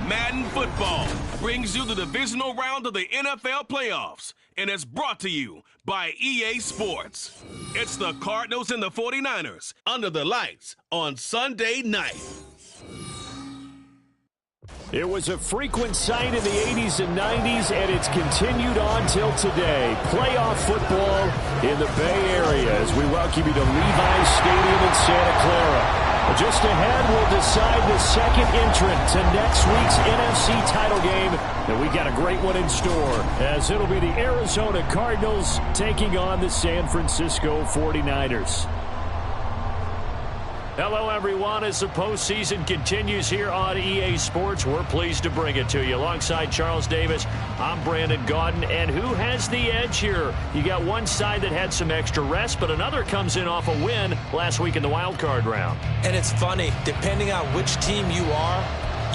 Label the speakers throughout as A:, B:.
A: Madden Football brings you the divisional round of the NFL playoffs, and it's brought to you by EA Sports. It's the Cardinals and the 49ers under the lights on Sunday night.
B: It was a frequent sight in the 80s and 90s, and it's continued on till today. Playoff football in the Bay Area as we welcome you to Levi's Stadium in Santa Clara. Just ahead, we'll decide the second entrant to next week's NFC title game, and we got a great one in store, as it'll be the Arizona Cardinals taking on the San Francisco 49ers. Hello, everyone. As the postseason continues here on EA Sports, we're pleased to bring it to you. Alongside Charles Davis, I'm Brandon Gaudin. And who has the edge here? You got one side that had some extra rest, but another comes in off a win last week in the wild card round.
C: And it's funny, depending on which team you are,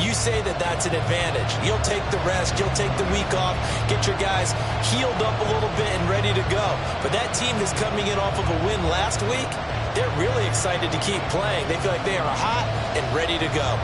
C: you say that that's an advantage. You'll take the rest, you'll take the week off, get your guys healed up a little bit and ready to go. But that team that's coming in off of a win last week, they're really excited to keep playing. They feel like they are hot and ready to go.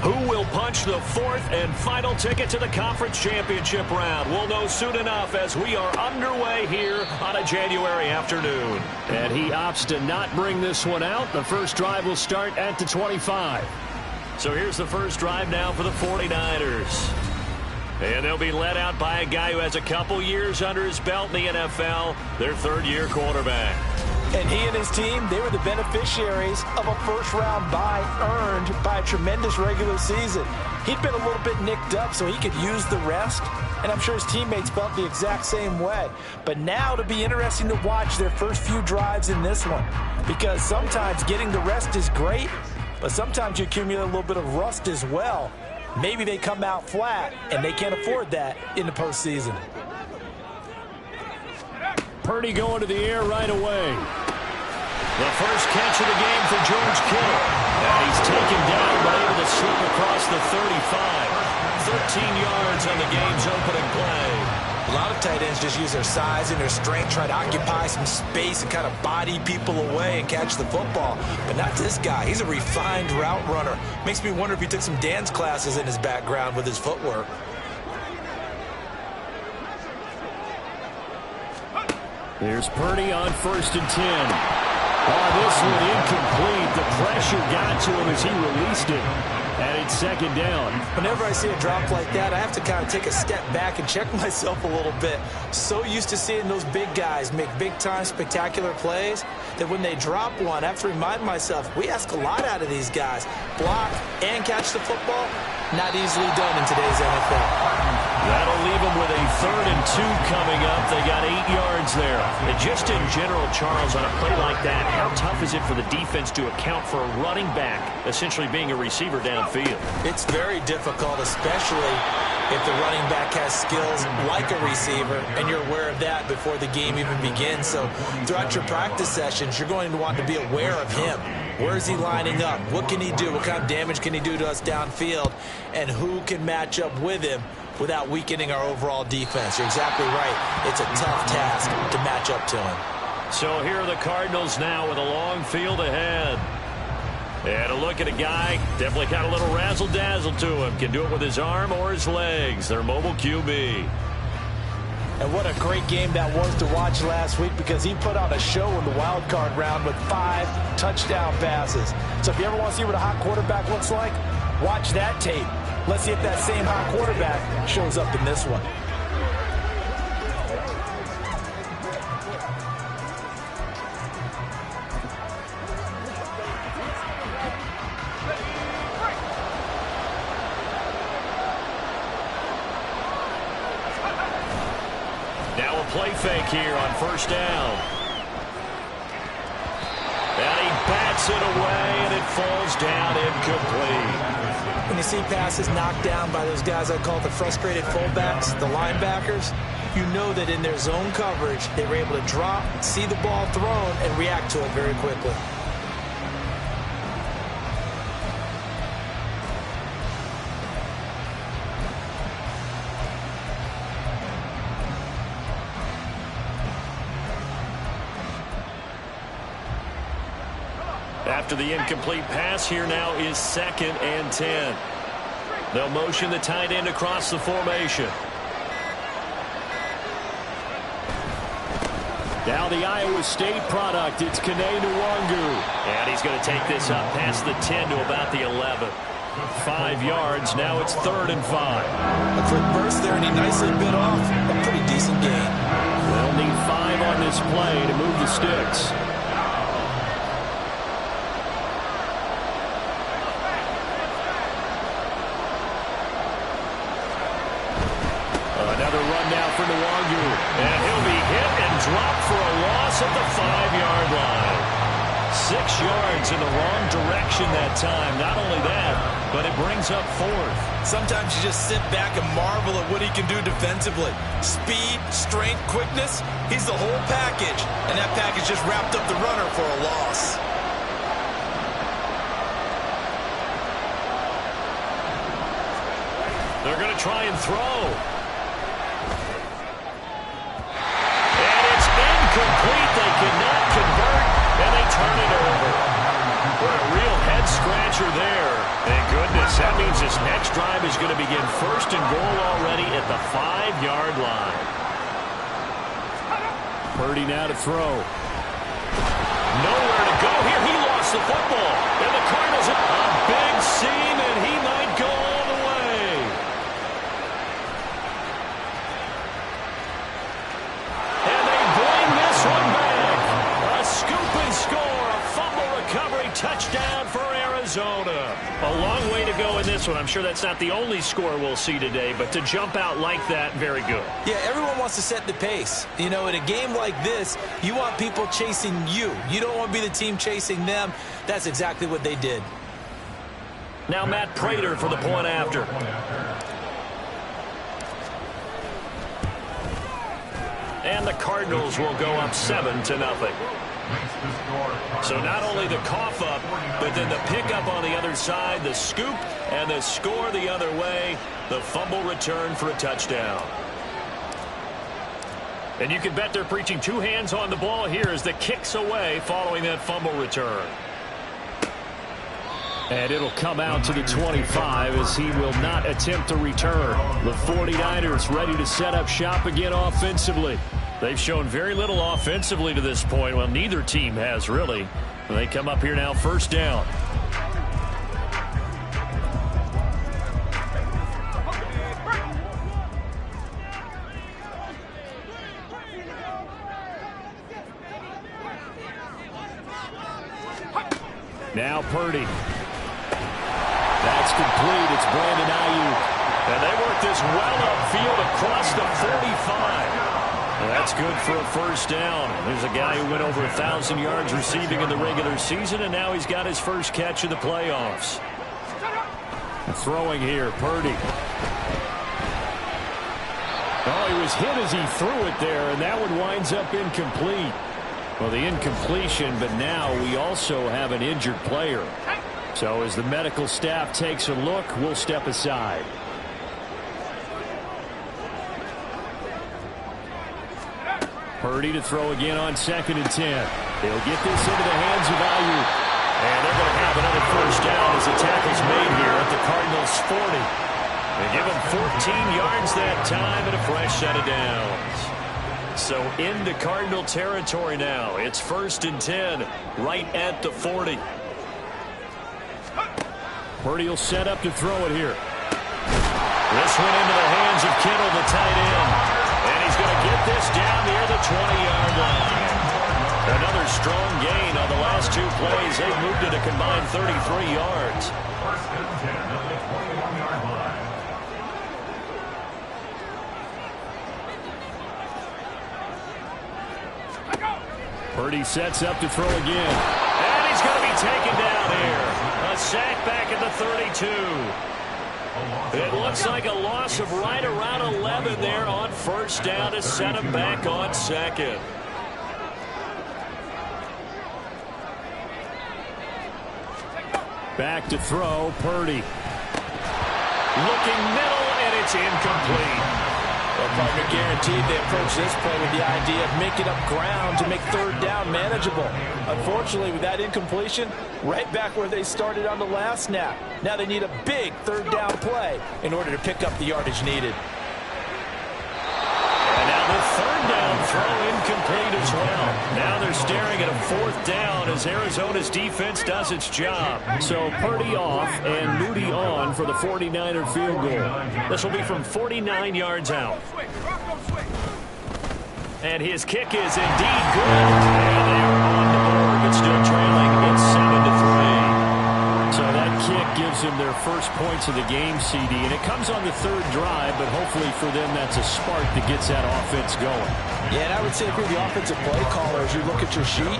B: Who will punch the fourth and final ticket to the conference championship round? We'll know soon enough as we are underway here on a January afternoon. And he opts to not bring this one out. The first drive will start at the 25. So here's the first drive now for the 49ers. And they'll be led out by a guy who has a couple years under his belt in the NFL, their third-year quarterback.
C: And he and his team, they were the beneficiaries of a first-round bye earned by a tremendous regular season. He'd been a little bit nicked up, so he could use the rest, and I'm sure his teammates felt the exact same way. But now it'll be interesting to watch their first few drives in this one, because sometimes getting the rest is great, but sometimes you accumulate a little bit of rust as well. Maybe they come out flat, and they can't afford that in the postseason.
B: Purdy going to the air right away. The first catch of the game for George Kittle. And he's taken down, but able to slip across the 35. 13 yards on the game's opening play.
C: A lot of tight ends just use their size and their strength, try to occupy some space and kind of body people away and catch the football. But not this guy. He's a refined route runner. Makes me wonder if he took some dance classes in his background with his footwork.
B: Here's Purdy on 1st and 10. Oh, this one incomplete. The pressure got to him as he released it. And it's second down.
C: Whenever I see a drop like that, I have to kind of take a step back and check myself a little bit. So used to seeing those big guys make big-time spectacular plays that when they drop one, I have to remind myself, we ask a lot out of these guys. Block and catch the football, not easily done in today's NFL.
B: That'll leave them with a 3rd and 2 coming up. They got 8 yards there. And just in general, Charles, on a play like that, how tough is it for the defense to account for a running back essentially being a receiver downfield?
C: It's very difficult, especially if the running back has skills like a receiver, and you're aware of that before the game even begins. So throughout your practice sessions, you're going to want to be aware of him. Where is he lining up? What can he do? What kind of damage can he do to us downfield? And who can match up with him without weakening our overall defense? You're exactly right. It's a tough task to match up to him.
B: So here are the Cardinals now with a long field ahead. And a look at a guy, definitely got a little razzle-dazzle to him. Can do it with his arm or his legs. Their mobile QB.
C: And what a great game that was to watch last week, because he put on a show in the wild card round with 5 touchdown passes. So if you ever want to see what a hot quarterback looks like, watch that tape. Let's see if that same hot quarterback shows up in this one.
B: Now a play fake here on 1st down. And he bats it away, and it falls down incomplete.
C: When you see passes knocked down by those guys I call the frustrated fullbacks, the linebackers, you know that in their zone coverage, they were able to drop, see the ball thrown, and react to it very quickly.
B: After the incomplete pass, here now is 2nd and 10. They'll motion the tight end across the formation. Now the Iowa State product, it's Kene Nwangu. And he's going to take this up past the 10 to about the 11. 5 yards, now it's 3rd and 5.
C: A quick burst there, and he nicely bit off a pretty decent gain.
B: They'll need 5 on this play to move the sticks. Another run now for Nwangu. And he'll be hit and dropped for a loss at the 5-yard line. 6 yards in the wrong direction that time. Not only that, but it brings up 4th.
C: Sometimes you just sit back and marvel at what he can do defensively. Speed, strength, quickness, he's the whole package. And that package just wrapped up the runner for a loss.
B: They're going to try and throw. Complete, they cannot convert, and they turn it over. What a real head-scratcher there. Thank goodness, that means this next drive is going to begin 1st and goal already at the 5-yard line. Purdy now to throw. Nowhere to go here. He lost the football. And the Cardinals, a big seam, and he might go all the way. Touchdown for Arizona. A long way to go in this one. I'm sure that's not the only score we'll see today, but to jump out like that, very good.
C: Yeah, everyone wants to set the pace. You know, in a game like this, you want people chasing you. You don't want to be the team chasing them. That's exactly what they did.
B: Now Matt Prater for the point after. And the Cardinals will go up 7-0. So not only the cough up, but then the pickup on the other side, the scoop, and the score the other way, the fumble return for a touchdown. And you can bet they're preaching 2 hands on the ball here as the kick's away following that fumble return. And it'll come out to the 25 as he will not attempt to return. The 49ers ready to set up shop again offensively. They've shown very little offensively to this point. Well, neither team has really. They come up here now 1st down. Now Purdy. That's complete. It's Brandon Ayuk. And they work this well upfield across the 45. That's good for a first down. There's a guy who went over 1,000 yards receiving in the regular season, and now he's got his first catch in the playoffs. Throwing here, Purdy. Oh, he was hit as he threw it there, and that one winds up incomplete. Well, the incompletion, but now we also have an injured player. So as the medical staff takes a look, we'll step aside. Purdy to throw again on 2nd and 10. They'll get this into the hands of Ayuk. And they're going to have another first down as the tackle's made here at the Cardinals' 40. They give him 14 yards that time and a fresh set of downs. So into Cardinal territory now. It's 1st and 10 right at the 40. Purdy will set up to throw it here. This one into the hands of Kittle, the tight end. And he's going to get this down near the 20-yard line. Another strong gain on the last 2 plays. They've moved it a combined 33 yards. Purdy sets up to throw again. And he's going to be taken down here. A sack back at the 32. It looks like a loss of right around 11 there on first down to set him back on 2nd. Back to throw, Purdy. Looking middle, and it's incomplete.
C: Well, partner, guaranteed they approach this play with the idea of making up ground to make 3rd down manageable. Unfortunately, with that incompletion, right back where they started on the last snap. Now they need a big 3rd down play in order to pick up the yardage needed.
B: And now the 3rd down throw incomplete as well. Now they're staring at a 4th down as Arizona's defense does its job. So Purdy off and Moody on for the 49er field goal. This will be from 49 yards out. And his kick is indeed good. And they are on the board, but still trailing. It's 7-3. So that kick gives them their first points of the game, CD. And it comes on the 3rd drive, but hopefully for them that's a spark that gets that offense going.
C: Yeah, and I would say if you're the offensive play caller, as you look at your sheet,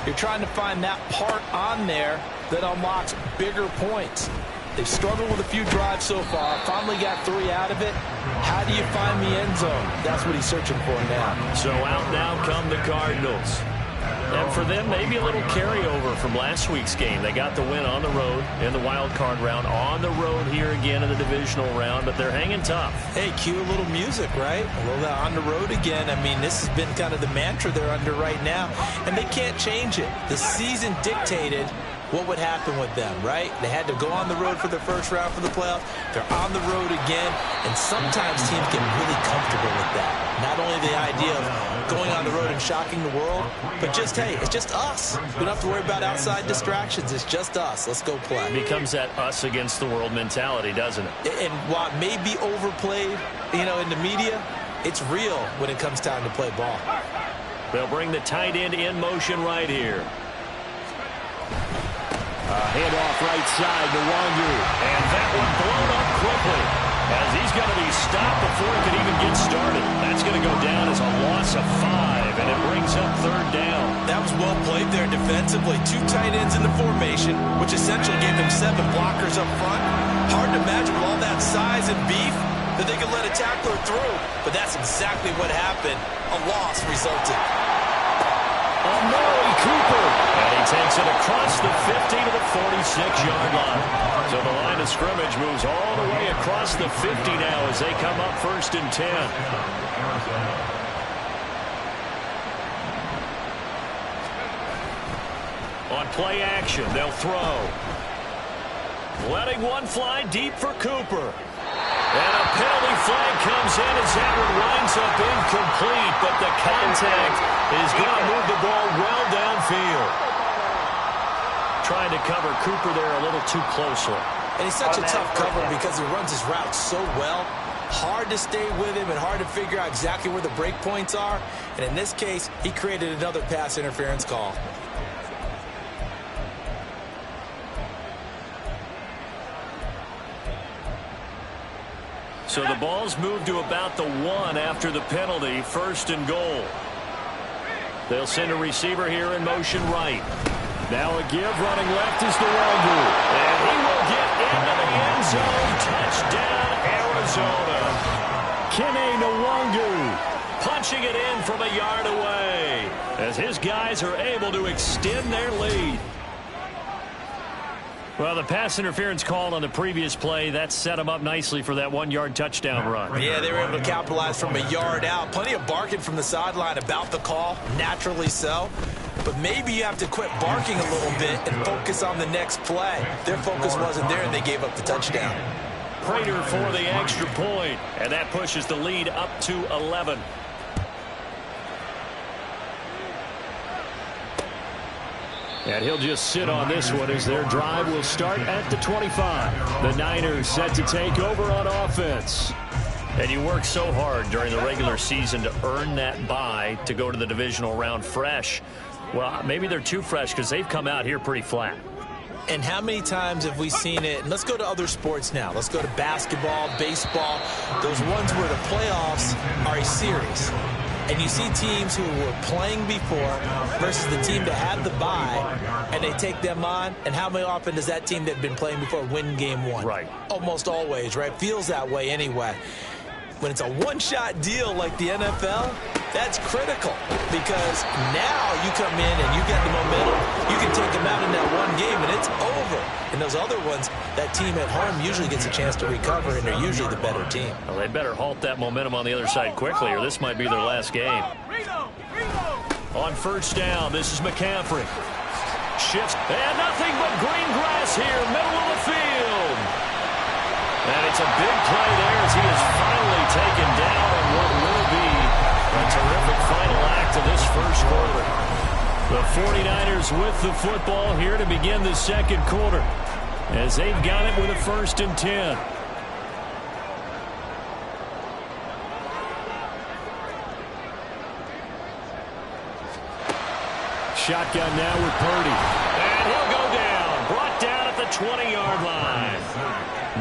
C: you're trying to find that part on there that unlocks bigger points. They've struggled with a few drives so far. Finally got 3 out of it. How do you find the end zone? That's what he's searching for now.
B: So out now come the Cardinals. And for them, maybe a little carryover from last week's game. They got the win on the road in the wild card round, on the road here again in the divisional round, but they're hanging tough.
C: Hey, cue a little music, right? A little on the road again. I mean, this has been kind of the mantra they're under right now, and they can't change it. The season dictated what would happen with them, right? They had to go on the road for their first round for the playoffs. They're on the road again, and sometimes teams get really comfortable with that. Not only the idea of going on the road and shocking the world, but just, hey, it's just us. We don't have to worry about outside distractions. It's just us. Let's go play.
B: It becomes that us against the world mentality, doesn't it?
C: And while it may be overplayed, in the media, it's real when it comes time to play ball.
B: They'll bring the tight end in motion right here. Handoff right side to Wangu. And that one blown up quickly as he's going to be stopped before he can even get started. That's going to go down as a loss of 5, and it brings up 3rd down.
C: That was well played there defensively. 2 tight ends in the formation, which essentially gave them 7 blockers up front. Hard to imagine with all that size and beef that they could let a tackler through. But that's exactly what happened. A loss resulted.
B: Amari Cooper. And he takes it across the 50 to the 46-yard line. So the line of scrimmage moves all the way across the 50 now as they come up 1st and 10. On play action, they'll throw. Letting one fly deep for Cooper. And a penalty flag comes in as that one winds up incomplete, but the contact is going to move the ball well downfield. Trying to cover Cooper there a little too closely.
C: And he's such a tough cover because he runs his route so well. Hard to stay with him and hard to figure out exactly where the break points are. And in this case, he created another pass interference call.
B: So the ball's moved to about the 1 after the penalty, 1st and goal. They'll send a receiver here in motion right. Now a give, running left is Nwangu. And he will get into the end zone. Touchdown, Arizona. Kene Nwangu punching it in from a yard away as his guys are able to extend their lead. Well, the pass interference called on the previous play, that set them up nicely for that 1-yard touchdown run.
C: Yeah, they were able to capitalize from a yard out. Plenty of barking from the sideline about the call, naturally so. But maybe you have to quit barking a little bit and focus on the next play. Their focus wasn't there, and they gave up the touchdown.
B: Prater for the extra point, and that pushes the lead up to 11. And he'll just sit on this one as their drive will start at the 25. The Niners set to take over on offense. And you work so hard during the regular season to earn that bye to go to the divisional round fresh. Well, maybe they're too fresh because they've come out here pretty flat.
C: And how many times have we seen it? And let's go to other sports now. Let's go to basketball, baseball, those ones where the playoffs are a series. And you see teams who were playing before versus the team that had the bye, and they take them on. And how often does that team that had been playing before win game 1?
B: Right.
C: Almost always, right? Feels that way anyway. When it's a one-shot deal like the NFL, that's critical because now you come in and you get the momentum. You can take them out in that one game, and it's over. And those other ones, that team at home usually gets a chance to recover, and they're usually the better team.
B: Well, they better halt that momentum on the other side quickly, or this might be their last game. On 1st down, this is McCaffrey. Shifts, and nothing but green grass here, middle of the field. And it's a big play there as he is finally taken down on what will be a terrific final act of this first quarter. The 49ers with the football here to begin the second quarter as they've got it with a 1st and 10. Shotgun now with Purdy. And he'll go down. Brought down at the 20-yard line.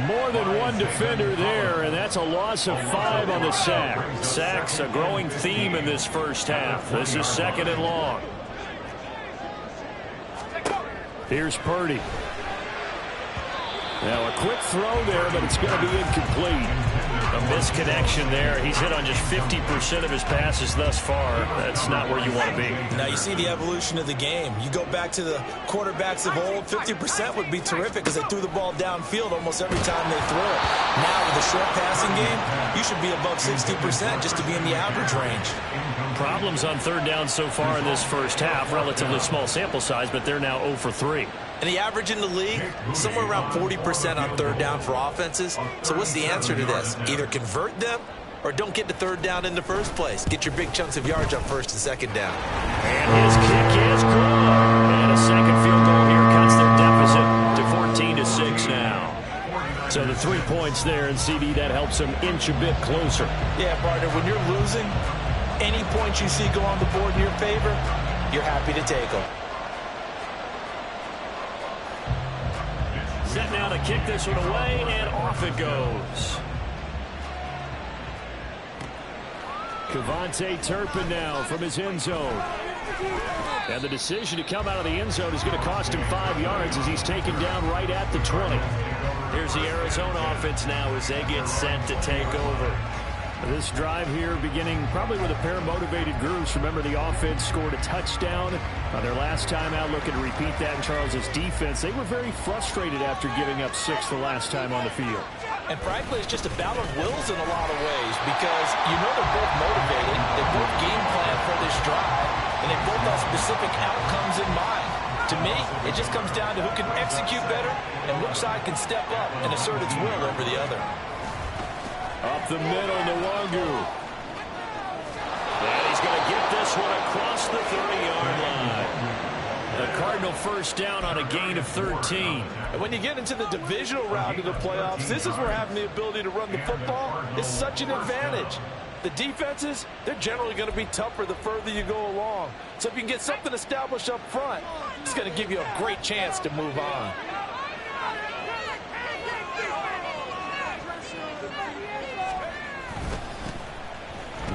B: More than one defender there, and that's a loss of 5 on the sack. Sacks a growing theme in this first half. This is 2nd and long. Here's Purdy. Now a quick throw there, but it's going to be incomplete. A misconnection there. He's hit on just 50% of his passes thus far. That's not where you want to be.
C: Now you see the evolution of the game. You go back to the quarterbacks of old, 50% would be terrific because they threw the ball downfield almost every time they threw it. Now with the short passing game, you should be above 60% just to be in the average range.
B: Problems on 3rd down so far in this first half. Relatively small sample size, but they're now 0 for 3.
C: And the average in the league, somewhere around 40% on 3rd down for offenses. So what's the answer to this? Either convert them or don't get to 3rd down in the first place. Get your big chunks of yards up 1st and 2nd down.
B: And his kick is good. And a second field goal here cuts their deficit to 14-6 now. So the 3 points there, and CD, that helps them inch a bit closer.
C: Yeah, partner, when you're losing, any points you see go on the board in your favor, you're happy to take them.
B: Set now to kick this one away, and off it goes. Kevontae Turpin now from his end zone. And the decision to come out of the end zone is going to cost him 5 yards as he's taken down right at the 20. Here's the Arizona offense now as they get set to take over. This drive here beginning probably with a pair of motivated groups. Remember, the offense scored a touchdown on their last time out, looking to repeat that in Charles's defense. They were very frustrated after giving up 6 the last time on the field.
C: And frankly, it's just a battle of wills in a lot of ways because you know they're both motivated. They both game plan for this drive, and they both have specific outcomes in mind. To me, it just comes down to who can execute better and which side can step up and assert its will over the other.
B: Up the middle, Nwangu. And he's going to get this one across the 30-yard line. The Cardinal 1st down on a gain of 13.
C: And when you get into the divisional round of the playoffs, this is where having the ability to run the football is such an advantage. The defenses, they're generally going to be tougher the further you go along. So if you can get something established up front, it's going to give you a great chance to move on.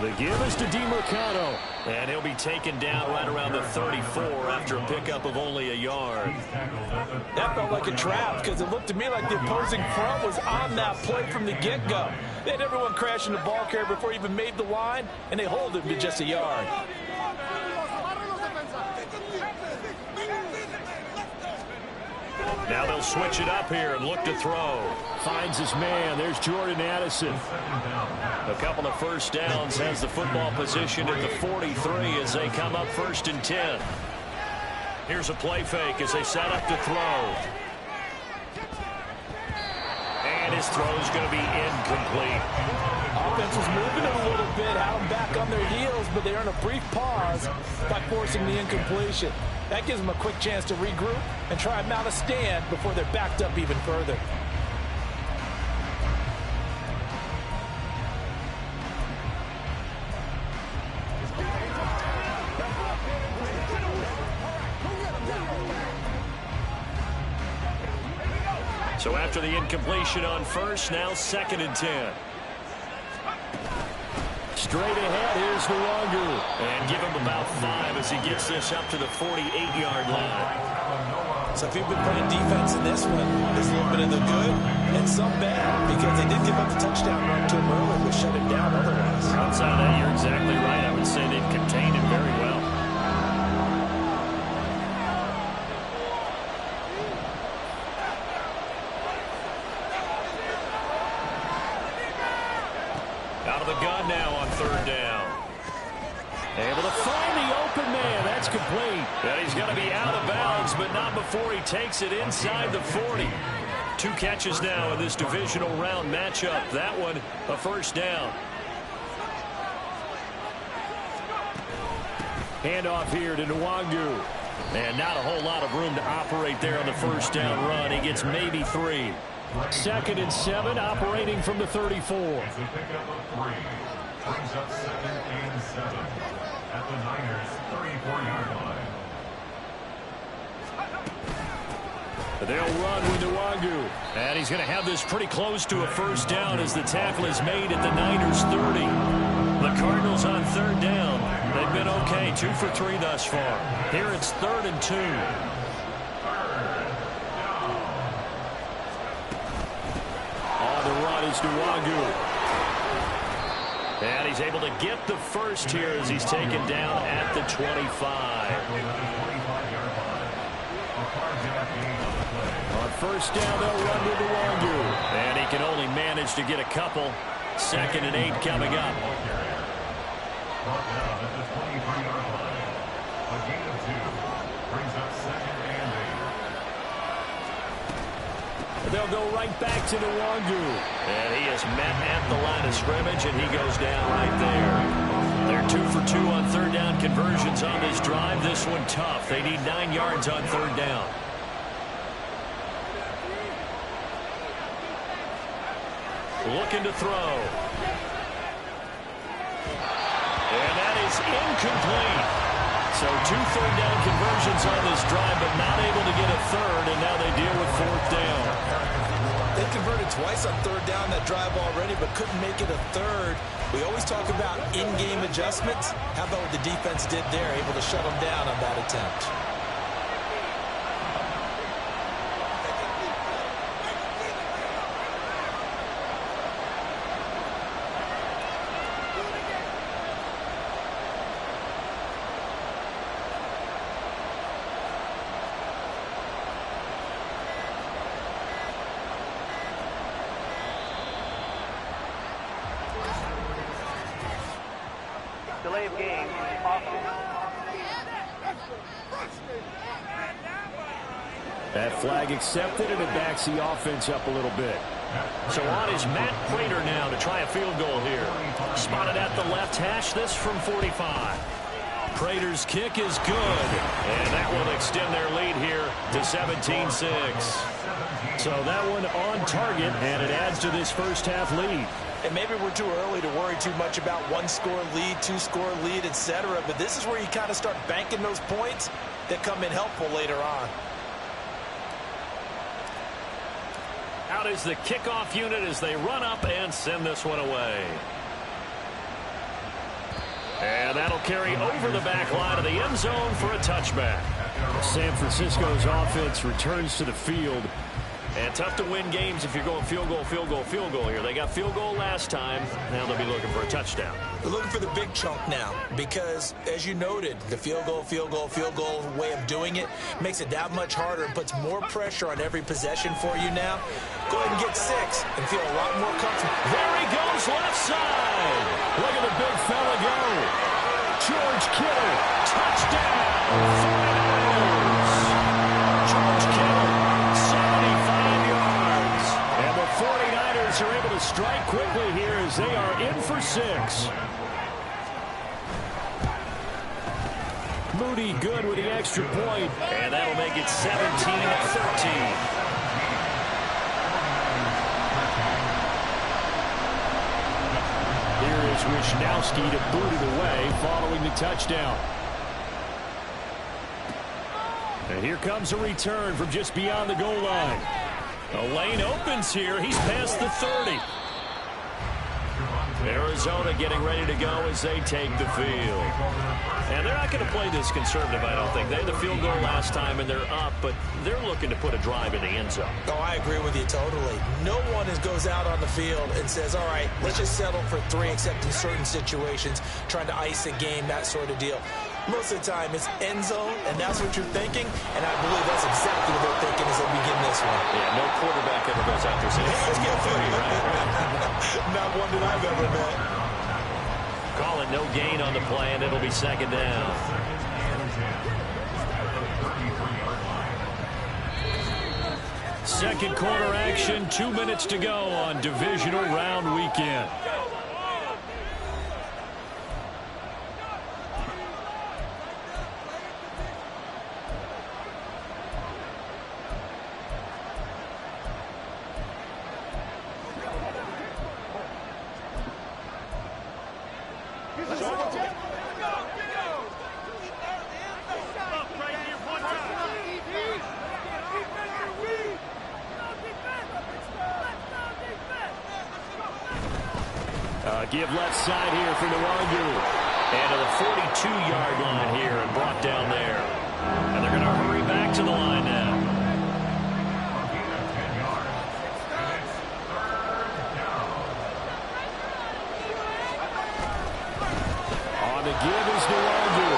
B: The give is to DeMercado. And he'll be taken down right around the 34 after a pickup of only a yard.
C: That felt like a trap because it looked to me like the opposing front was on that play from the get-go. They had everyone crashing the ball carrier before he even made the line, and they hold him to just a yard.
B: Now they'll switch it up here and look to throw. Finds his man. There's Jordan Addison. A couple of first downs, has the football position at the 43 as they come up 1st and 10. Here's a play fake as they set up to throw. And his throw is going to be incomplete.
C: Offense was moving it a little bit, had them back on their heels, but they earn a brief pause by forcing the incompletion. That gives them a quick chance to regroup and try and mount a stand before they're backed up even further.
B: So after the incompletion on first, now 2nd and 10. Straight ahead, here's Nwangu. And give him about 5 as he gets this up to the 48-yard line.
C: So if you've been playing defense in this one, there's a little bit of the good and some bad because they did give up the touchdown run to him earlier, but shut him down otherwise.
B: Outside of that, you're exactly right. I would say they've contained him very well. Out of the gun now on 3rd down. Able to find the open man. That's complete. And he's going to be out of bounds, but not before he takes it inside the 40. 2 catches now in this divisional round matchup. That one, a first down. Handoff here to Nwangu. And not a whole lot of room to operate there on the first down run. He gets maybe 3. 2nd and 7, operating from the 34.
D: It's a pickup of 3. Brings up 2nd and 7 at the Niners' 34-yard line.
B: They'll run with Nwangu. And he's going to have this pretty close to a first down as the tackle is made at the Niners' 30. The Cardinals on 3rd down. They've been okay, 2 for 3 thus far. Here it's 3rd and 2. Is Nwangu. And he's able to get the first here as he's taken down at the 25. On first down, they'll run with Nwangu. And he can only manage to get a couple. 2nd and 8 coming up.
D: Brought down at the 23-yard line. A gain of 2 brings up 2nd and 8.
B: They'll go right back to Nwangu. And he is met at the line of scrimmage, and he goes down right there. They're 2 for 2 on 3rd down conversions on this drive. This one tough. They need 9 yards on 3rd down. Looking to throw. And that is incomplete. So 2 third down conversions on this drive, but not able to get a 3rd, and now they deal with 4th down.
C: They converted twice on 3rd down that drive already, but couldn't make it a 3rd. We always talk about in-game adjustments. How about what the defense did there, able to shut them down on that attempt?
E: Delay of game.
B: That flag accepted, and it backs the offense up a little bit. So on is Matt Prater now to try a field goal here. Spotted at the left hash, this from 45. Prater's kick is good, and that will extend their lead here to 17-6. So that one on target, and it adds to this first half lead.
C: And maybe we're too early to worry too much about 1-score lead, 2-score lead, etc. But this is where you kind of start banking those points that come in helpful later on.
B: Out is the kickoff unit as they run up and send this one away. And that'll carry over the back line of the end zone for a touchback.
E: San Francisco's offense returns to the field.
B: And tough to win games if you're going field goal, field goal, field goal here. They got field goal last time. Now they'll be looking for a touchdown.
C: They're looking for the big chunk now because, as you noted, the field goal way of doing it makes it that much harder and puts more pressure on every possession for you now. Go ahead and get 6 and feel a lot more comfortable.
B: There he goes, left side.
E: Look at the big fella go. George Kittle,
B: Touchdown, 49ers. George Kittle, 75 yards.
E: and the 49ers are able to strike quickly here as they are in for 6. Moody good with the extra point.
B: And that'll make it 17-13.
E: Here is Wisnowski to boot it away following the touchdown. And here comes a return from just beyond the goal line.
B: The lane opens here. He's past the 30. Arizona getting ready to go as they take the field. And they're not going to play this conservative, I don't think. They had the field goal last time, and they're up, but they're looking to put a drive in the end zone.
C: Oh, I agree with you totally. No one goes out on the field and says, all right, let's just settle for 3, except in certain situations, trying to ice a game, that sort of deal. Most of the time, it's end zone, and that's what you're thinking, and I believe that's exactly what they're thinking as they begin this one.
B: Yeah, no quarterback ever goes out there saying, hey, let's get 30, right?
C: Not one that I've ever met.
B: Call it no gain on the play, and it'll be second down.
E: Second quarter action, 2 minutes to go on divisional round weekend. Give left side here for Nwangu.
B: And to the 42-yard line here and brought down there. And they're going to hurry back to the line now.
E: On the give is Nwangu.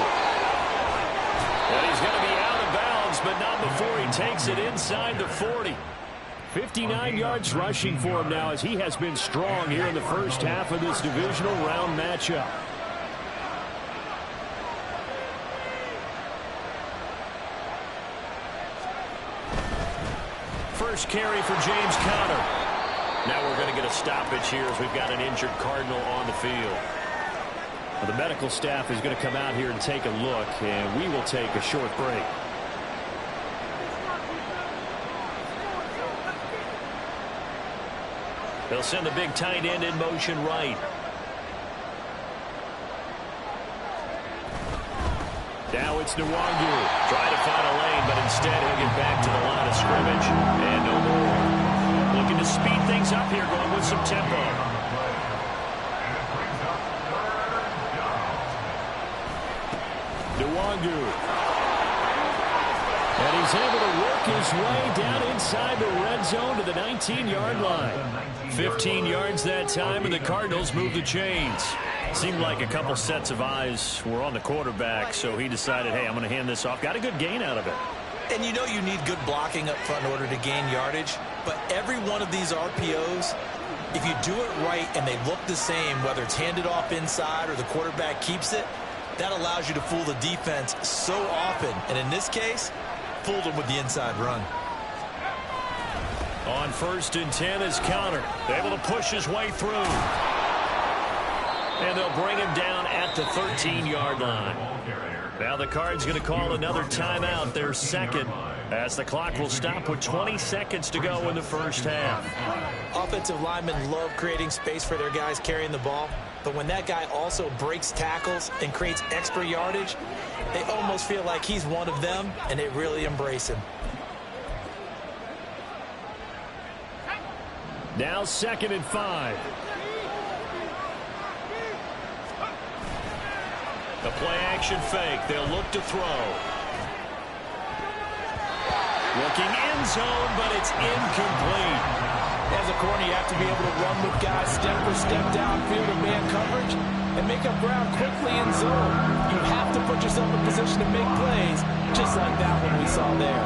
B: And he's going to be out of bounds, but not before he takes it inside the 40.
E: 59 yards rushing for him now as he has been strong here in the first half of this divisional round matchup.
B: First carry for James Conner. Now we're going to get a stoppage here as we've got an injured Cardinal on the field.
E: Well, the medical staff is going to come out here and take a look, and we will take a short break.
B: They'll send the big tight end in motion right.
E: Now it's Nwangu.
B: Trying to find a lane, but instead he'll get back to the line of scrimmage. And no more. Looking to speed things up here, going with some tempo.
E: Nwangu. And he's able to work his way down inside the red zone to the 19-yard line. 15 yards that time, and the Cardinals move the chains. Seemed like a couple sets of eyes were on the quarterback, so he decided, hey, I'm going to hand this off. Got a good gain out of it.
C: And you know you need good blocking up front in order to gain yardage, but every one of these RPOs, if you do it right and they look the same, whether it's handed off inside or the quarterback keeps it, that allows you to fool the defense so often. And in this case, fooled them with the inside run.
B: On 1st and 10 is Conner. Able to push his way through. And they'll bring him down at the 13-yard line. Now the Cards going to call another timeout, their second, as the clock will stop with 20 seconds to go in the first half.
C: Offensive linemen love creating space for their guys carrying the ball, but when that guy also breaks tackles and creates extra yardage, they almost feel like he's one of them, and they really embrace him.
E: Now 2nd and 5.
B: The play action fake. They'll look to throw. Looking end zone, but it's incomplete.
C: As a corner, you have to be able to run with guys step for step downfield in man coverage and make up ground quickly in zone. You have to put yourself in position to make plays, just like that one we saw there.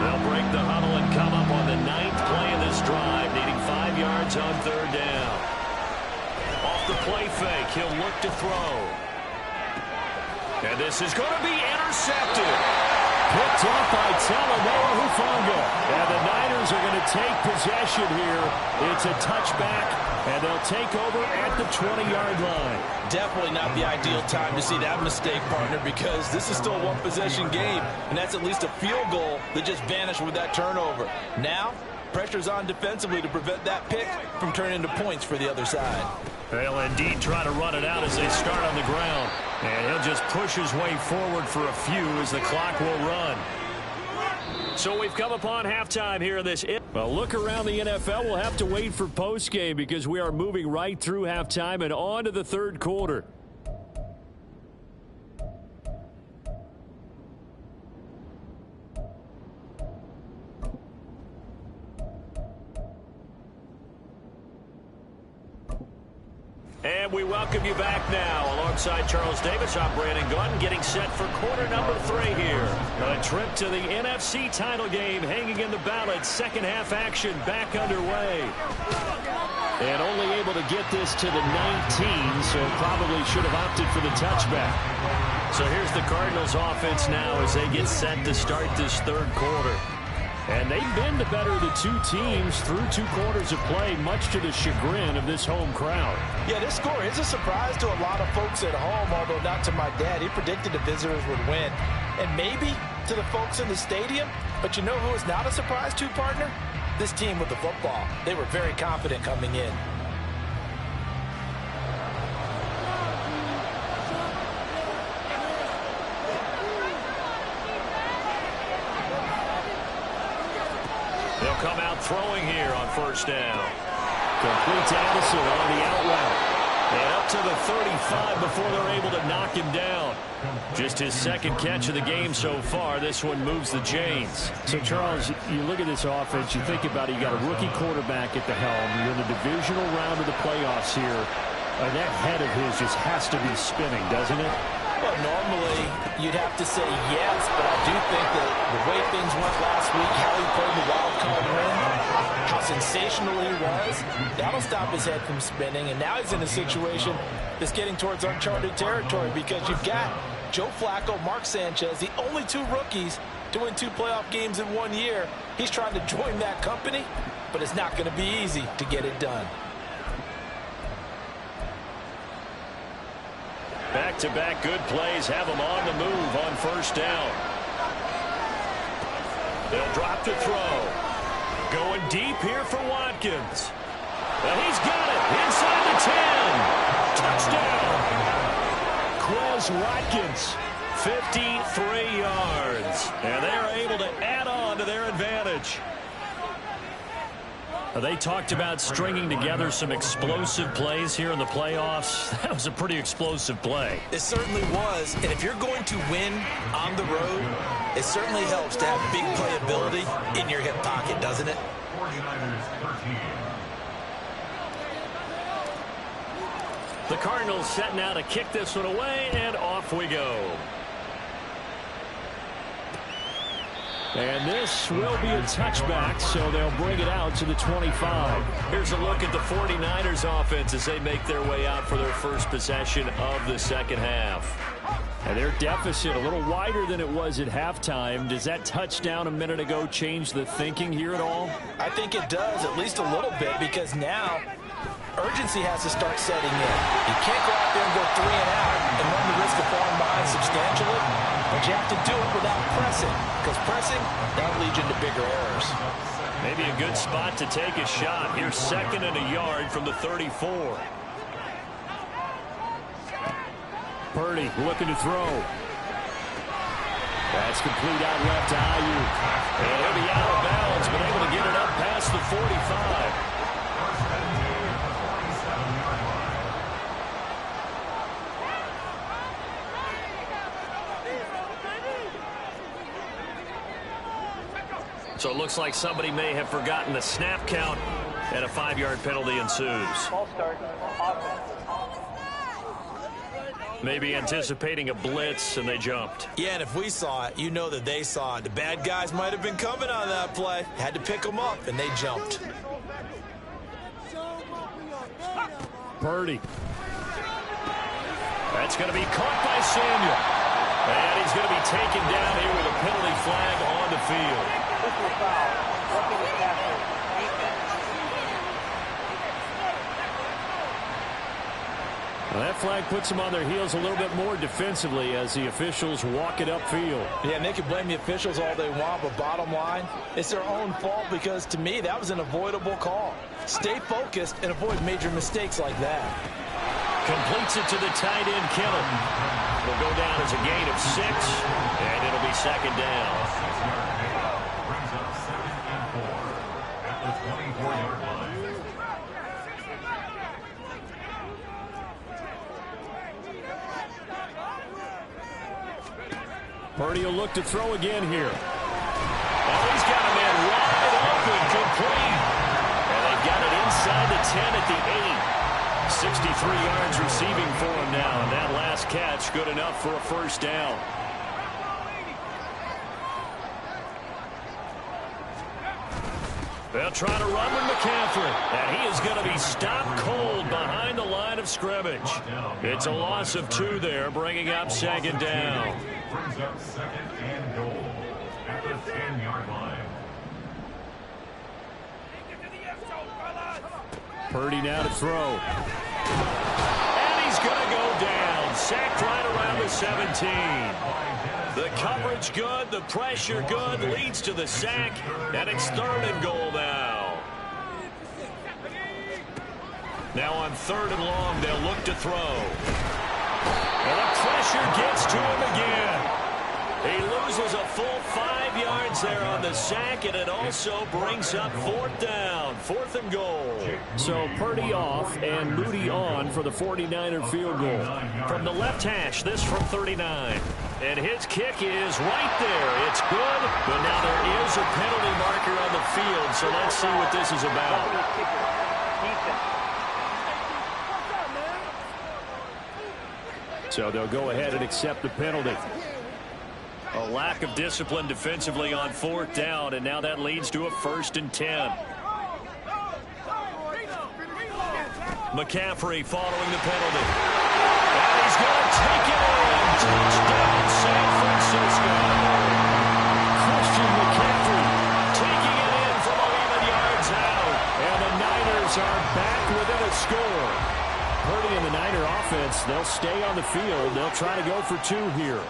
B: They'll break the huddle and come up on the 9th play of this drive, needing 5 yards on 3rd down. Off the play fake, he'll look to throw. And this is going to be intercepted. Picked up by Talanoa Hufanga. And the Niners are going to take possession here. It's a touchback, and they'll take over at the 20-yard line.
C: Definitely not the ideal time to see that mistake, partner, because this is still a one-possession game, and that's at least a field goal that just vanished with that turnover. Now, pressure's on defensively to prevent that pick from turning into points for the other side.
B: They'll indeed try to run it out as they start on the ground. And he'll just push his way forward for a few as the clock will run. So we've come upon halftime here in this. Well, look around the NFL. We'll have to wait for postgame because we are moving right through halftime and on to the 3rd quarter. And we welcome you back now. Alongside Charles Davis, I'm Brandon Gordon, getting set for quarter number 3 here. A trip to the NFC title game hanging in the balance. Second half action back underway. And only able to get this to the 19, so probably should have opted for the touchback. So here's the Cardinals offense now as they get set to start this 3rd quarter. And they've been the better of the two teams through 2 quarters of play, much to the chagrin of this home crowd.
C: Yeah, this score is a surprise to a lot of folks at home, although not to my dad. He predicted the visitors would win. And maybe to the folks in the stadium. But you know who is not a surprise to, partner? This team with the football. They were very confident coming in.
B: They'll come out throwing here on 1st down. Complete to Addison on the out route. And up to the 35 before they're able to knock him down. Just his 2nd catch of the game so far. This one moves the chains.
E: So, Charles, you look at this offense, you think about it, you got a rookie quarterback at the helm. You're in the divisional round of the playoffs here. That head of his just has to be spinning, doesn't it?
C: Well, normally you'd have to say yes, but I do think that the way things went last week, how he played the wild card win, how sensational he was, that'll stop his head from spinning. And now he's in a situation that's getting towards uncharted territory because you've got Joe Flacco, Mark Sanchez, the only 2 rookies to win 2 playoff games in 1 year. He's trying to join that company, but it's not going to be easy to get it done.
B: Back-to-back good plays have them on the move on 1st down. They'll drop to throw. Going deep here for Watkins. And he's got it inside the 10. Touchdown. Quez Watkins, 53 yards. And they're able to add on to their advantage. They talked about stringing together some explosive plays here in the playoffs. That was a pretty explosive play.
C: It certainly was. And if you're going to win on the road, it certainly helps to have big playability in your hip pocket, doesn't it?
D: 49ers 13.
B: The Cardinals setting out to kick this one away, and off we go. And this will be a touchback, so they'll bring it out to the 25. Here's a look at the 49ers offense as they make their way out for their first possession of the 2nd half. And their deficit a little wider than it was at halftime. Does that touchdown a minute ago change the thinking here at all?
C: I think it does, at least a little bit, because now urgency has to start setting in. You can't go out there and go 3 and out and run the risk of falling behind substantially, but you have to do it without pressing, because pressing, that'll lead you into bigger errors.
B: Maybe a good spot to take a shot. Here's 2nd and a yard from the 34. Purdy looking to throw. That's complete out left to Ayuk. And he'll be out of bounds, but able to get it up past the 45. So it looks like somebody may have forgotten the snap count, and a 5-yard penalty ensues.
F: Ball start. Offense.
B: Maybe anticipating a blitz, and they jumped.
C: Yeah, and if we saw it, you know that they saw it. The bad guys might have been coming on that play. Had to pick them up, and they jumped.
E: Purdy.
B: That's going to be caught by Samuel. And he's going to be taken down here with a penalty flag on the field.
F: Personal foul. Roughing the passer. Defense.
E: Well, that flag puts them on their heels a little bit more defensively as the officials walk it upfield.
C: Yeah, and they can blame the officials all they want, but bottom line, it's their own fault because, to me, that was an avoidable call. Stay focused and avoid major mistakes like that.
B: Completes it to the tight end, Kittle. It'll go down as a gain of 6, and it'll be second down.
D: Brings up 2nd and 4 at the 24-yard line.
E: Purdy will look to throw again here.
B: Oh, he's got a man wide open, complete. And they've got it inside the 10 at the 8. 63 yards receiving for him now, and that last catch good enough for a first down. They'll try to run with McCaffrey, and he is going to be stopped cold behind the line of scrimmage. It's a loss of 2 there, bringing up second down.
D: Brings up 2nd and goal at the 10-yard line.
E: Purdy now to throw.
B: And he's going to go down, sacked right around the 17. The coverage good, the pressure good, leads to the sack, and it's 3rd and goal now. Now on 3rd and long, they'll look to throw. And the pressure gets to him again. He loses a full 5 yards there on the sack, and it also brings up 4th down, 4th and goal.
E: So Purdy off and Moody on for the 49er field goal.
B: From the left hash, this from 39. And his kick is right there. It's good, but now there is a penalty marker on the field, so let's see what this is about.
E: So they'll go ahead and accept the penalty.
B: A lack of discipline defensively on 4th down, and now that leads to a 1st and 10. McCaffrey following the penalty. And he's going to take it in. Touchdown, San Francisco.
E: Christian McCaffrey
B: Taking it in from 11 yards out.
E: and the Niners are back within a score. Purdy and the Niner offense, they'll stay on the field. They'll try to go for 2 here.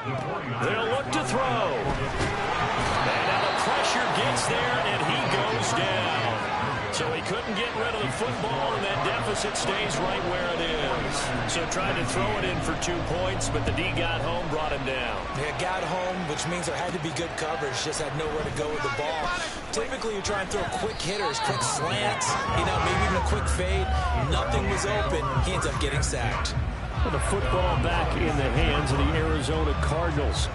B: They'll look to throw. And now the pressure gets there, and he goes down. So he couldn't get rid of the football, and that deficit stays right where it is. So tried to throw it in for 2 points, but the D got home, brought him down.
C: Yeah, got home, which means there had to be good coverage. Just had nowhere to go with the ball. Typically, you try and throw quick hitters, quick slants, maybe even a quick fade. Nothing was open. He ends up getting sacked.
E: The football back in the hands of the Arizona Cardinals.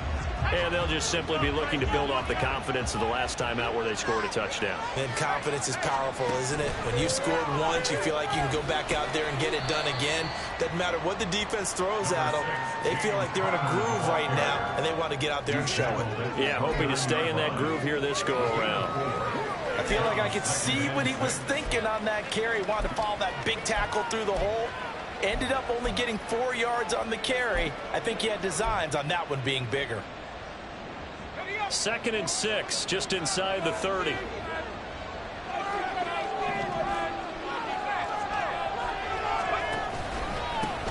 B: And they'll just simply be looking to build off the confidence of the last time out where they scored a touchdown.
C: And confidence is powerful, isn't it? When you've scored once, you feel like you can go back out there and get it done again. Doesn't matter what the defense throws at them. They feel like they're in a groove right now, and they want to get out there and show it.
B: Yeah, hoping to stay in that groove here this go-around.
C: I feel like I could see what he was thinking on that carry. Wanted to follow that big tackle through the hole. Ended up only getting 4 yards on the carry. I think he had designs on that one being bigger.
B: 2nd and 6, just inside the 30.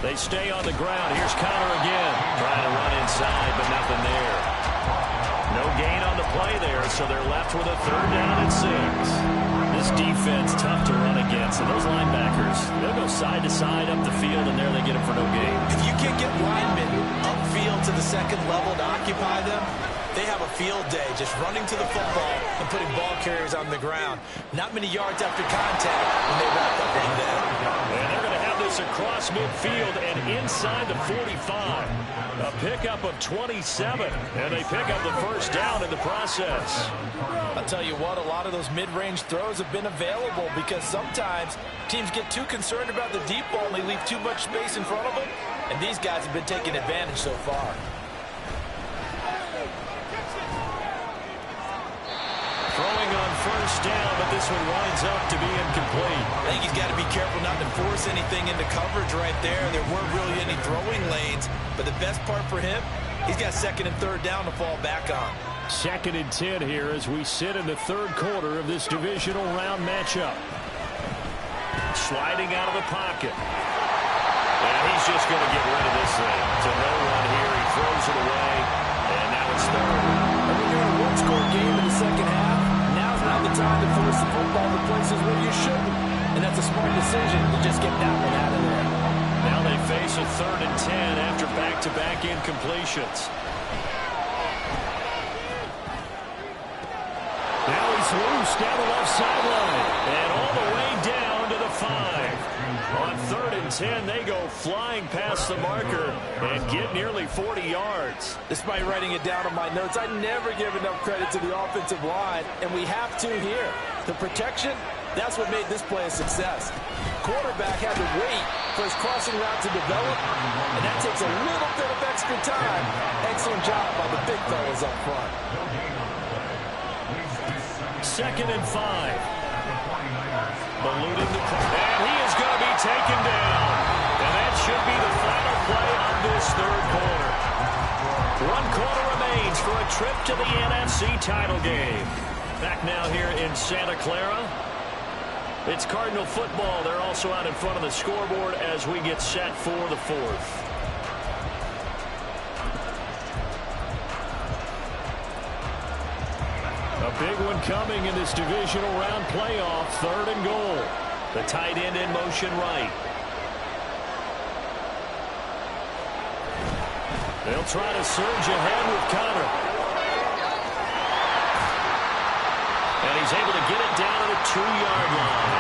B: They stay on the ground. Here's Connor again. Trying to run inside, but nothing there. No gain on the play there, so they're left with a 3rd down and 6. This defense tough to run against, and those linebackers, they'll go side to side up the field, and there they get it for no gain.
C: If you can get linemen upfield to the 2nd level to occupy them, they have a field day just running to the football and putting ball carriers on the ground. Not many yards after contact when they wrap up like that.
B: And they're going to have this across midfield and inside the 45. A pickup of 27, and they pick up the first down in the process.
C: I'll tell you what, a lot of those mid-range throws have been available because sometimes teams get too concerned about the deep ball and they leave too much space in front of them, and these guys have been taking advantage so far.
B: Throwing on first down, but this one winds up to be incomplete.
C: I think he's got to be careful not to force anything into coverage right there. There weren't really any throwing lanes, but the best part for him, he's got second and third down to fall back on.
B: 2nd and 10 here as we sit in the third quarter of this divisional round matchup. Sliding out of the pocket. And he's just going to get rid of this thing. To no one here. He throws it away, and now it's third.
C: And when you're in a one-score game in the second half, now's not the time to force the football to places where you shouldn't. And that's a smart decision to just get that one out of there.
B: Now they face a 3rd and 10 after back-to-back incompletions. Now he's loose down the left sideline. And all the way down to the 5. On 3rd and 10, they go flying past the marker and get nearly 40 yards.
C: Despite writing it down on my notes, I never give enough credit to the offensive line, and we have to here. The protection, that's what made this play a success. Quarterback had to wait for his crossing route to develop, and that takes a little bit of extra time. Excellent job by the big fellas up front.
B: 2nd and 5. Ballooning the play, and he is going to be taken down. And that should be the final play of this third quarter. 1 quarter remains for a trip to the NFC title game. Back now here in Santa Clara. It's Cardinal football. They're also out in front of the scoreboard as we get set for the 4th. A big one coming in this divisional round playoff. 3rd and goal. The tight end in motion right. They'll try to surge ahead with Connor. And he's able to get it down to the 2-yard line.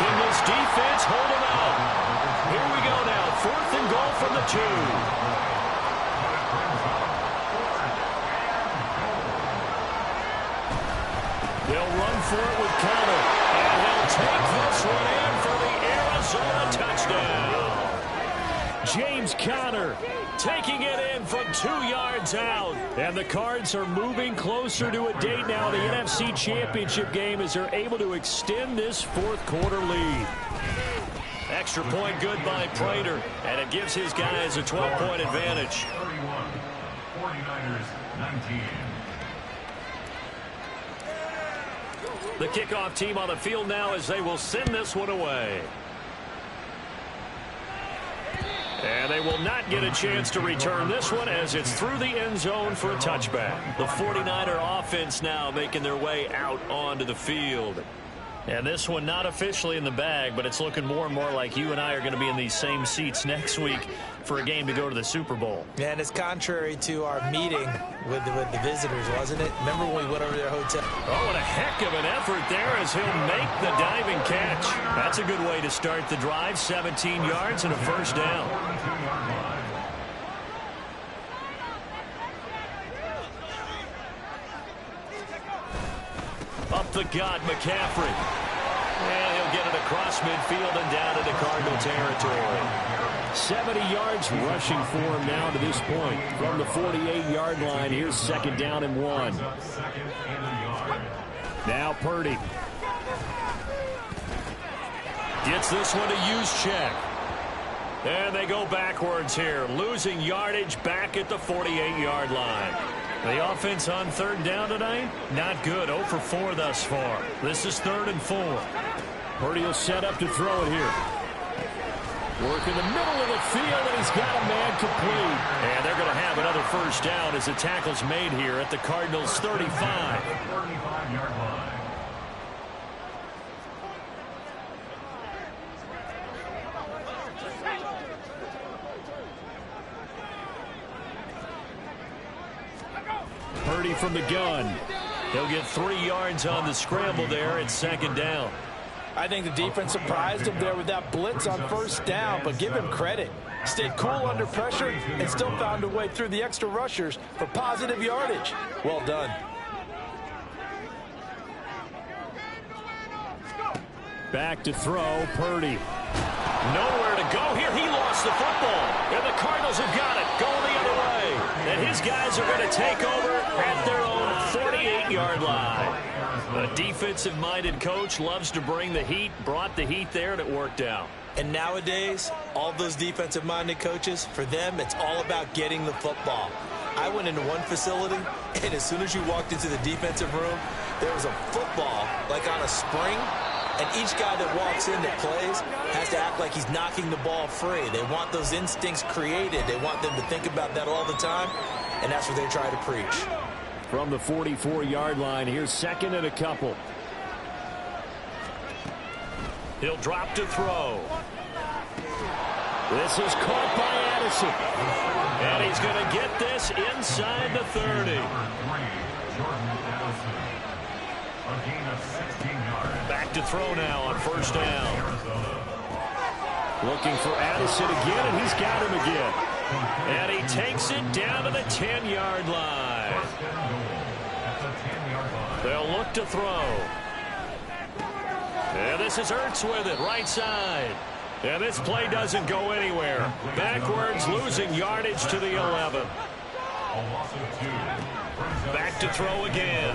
B: Kingdom's defense hold him out. Here we go now. 4th and goal from the 2. They'll run for it with Connor. And he'll take this one in for the Arizona touchdown. James Conner taking it in from 2 yards out. And the Cards are moving closer to a date now in the NFC Championship game as they're able to extend this 4th quarter lead. Extra point good by Prater, and it gives his guys a 12-point advantage.
D: 31, 49ers 19.
B: The kickoff team on the field now as they will send this one away. And they will not get a chance to return this one as it's through the end zone for a touchback. The 49er offense now making their way out onto the field. And this one not officially in the bag, but it's looking more and more like you and I are going to be in these same seats next week for a game to go to the Super Bowl.
C: And it's contrary to our meeting with the visitors, wasn't it? Remember when we went over to their hotel?
B: Oh, what a heck of an effort there as he'll make the diving catch. That's a good way to start the drive. 17 yards and a first down. Up the gut, McCaffrey. And he'll get it across midfield and down into Cardinal territory. 70 yards rushing for him now to this point. From the 48-yard line, here's 2nd down and 1. Now Purdy. Gets this one to Juszczyk. And they go backwards here, losing yardage back at the 48-yard line. The offense on 3rd down tonight, not good. 0 for 4 thus far. This is 3rd and 4. Purdy will set up to throw it here. Work in the middle of the field, and he's got a man complete. And they're going to have another first down as the tackle's made here at the Cardinals' 35.
D: 35-yard line.
B: Purdy from the gun. He'll get 3 yards on the scramble there at 2nd down.
C: I think the defense surprised him there with that blitz on first down, but give him credit. Stayed cool under pressure and still found a way through the extra rushers for positive yardage. Well done.
E: Back to throw, Purdy. Nowhere to go here. He lost the football. And the Cardinals have got it. Going the other way. And his guys are going to take over at their own 48-yard line. A defensive-minded coach loves to bring the heat. Brought the heat there, and it worked out.
C: And nowadays, all those defensive-minded coaches, for them, it's all about getting the football. I went into one facility, and as soon as you walked into the defensive room, there was a football, like on a spring, and each guy that walks in that plays has to act like he's knocking the ball free. They want those instincts created. They want them to think about that all the time, and that's what they try to preach.
E: From the 44-yard line, here's second and a couple. He'll drop to throw. This is caught by Addison. And he's going to get this inside the 30. Back to throw now on first down. Looking for Addison again, and he's got him again. And he takes it down to the 10-yard line. They'll look to throw. And this is Ertz with it, right side. And this play doesn't go anywhere. Backwards, losing yardage to the 11. Back to throw again.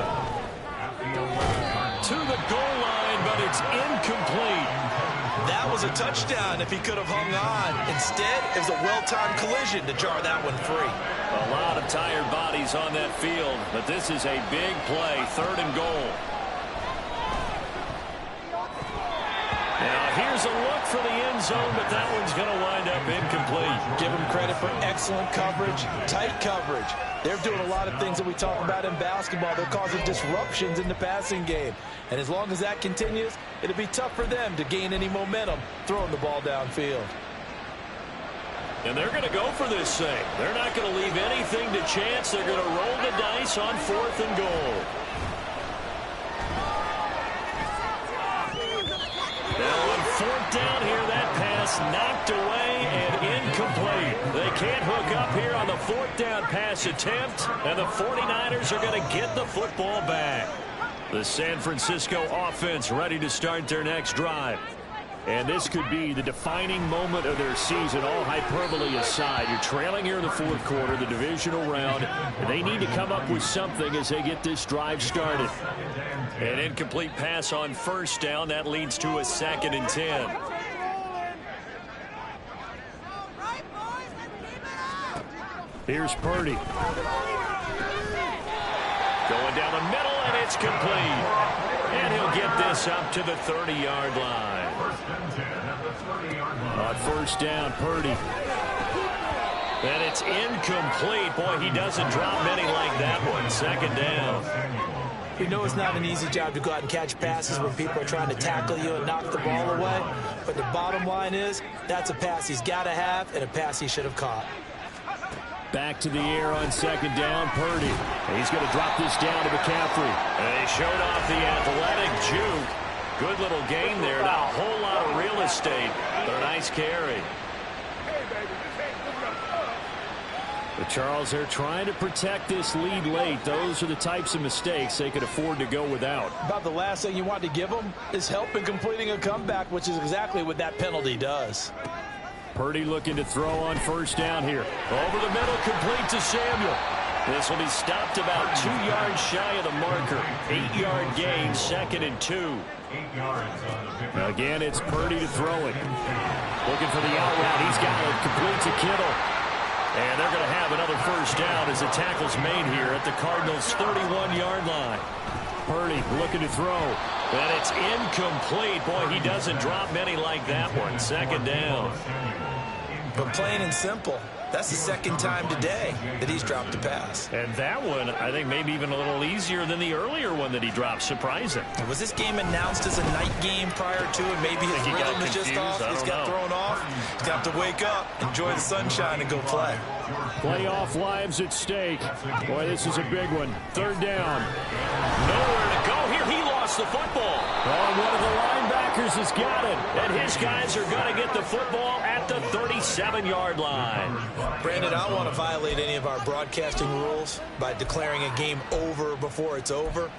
E: To the goal line, but it's incomplete.
C: That was a touchdown if he could have hung on. Instead, it was a well-timed collision to jar that one free.
E: A lot of tired bodies on that field, but this is a big play, third and goal. Now here's a look for the end zone, but that one's going to wind up incomplete.
C: Give them credit for excellent coverage, tight coverage. They're doing a lot of things that we talk about in basketball. They're causing disruptions in the passing game. And as long as that continues, it'll be tough for them to gain any momentum throwing the ball downfield.
E: And they're going to go for this thing. They're not going to leave anything to chance. They're going to roll the dice on fourth and goal. Now on fourth down here, that pass knocked away and incomplete. They can't hook up here on the fourth down pass attempt, and the 49ers are going to get the football back. The San Francisco offense ready to start their next drive. And this could be the defining moment of their season, all hyperbole aside. You're trailing here in the fourth quarter, the divisional round, and they need to come up with something as they get this drive started. An incomplete pass on first down. That leads to a 2nd and 10. Here's Purdy. Going down the middle, and it's complete. And he'll get this up to the 30-yard line. On first down, Purdy. And it's incomplete. Boy, he doesn't drop many like that one. 2nd down.
C: We know it's not an easy job to go out and catch passes when people are trying to tackle you and knock the ball away. But the bottom line is, that's a pass he's got to have and a pass he should have caught.
E: Back to the air on 2nd down, Purdy. And he's going to drop this down to McCaffrey. And they showed off the athletic juke. Good little gain there. Not a whole lot of real estate, but a nice carry. But Charles, they're trying to protect this lead late. Those are the types of mistakes they could afford to go without.
C: About the last thing you want to give them is help in completing a comeback, which is exactly what that penalty does.
E: Purdy looking to throw on first down here. Over the middle, complete to Samuel. This will be stopped about 2 yards shy of the marker. 8-yard gain, 2nd and 2. Again, it's Purdy to throw it. Looking for the out route. He's got it. Complete to Kittle. And they're going to have another first down as the tackle's made here at the Cardinals' 31-yard line. Purdy looking to throw. And it's incomplete. Boy, he doesn't drop many like that one. 2nd down.
C: But plain and simple, that's the 2nd time today that he's dropped a pass.
E: And that one, I think, maybe even a little easier than the earlier one that he dropped. Surprising.
C: Was this game announced as a night game prior to it? Maybe his rhythm is just off. He's got thrown off. He's got to wake up, enjoy the sunshine, and go play.
E: Playoff lives at stake. Boy, this is a big one. 3rd down. Nowhere to go here. He lost the football. Oh, one of the linebackers Akers has got it, and his guys are going to get the football at the 37-yard line.
C: Brandon, I don't want to violate any of our broadcasting rules by declaring a game over before it's over,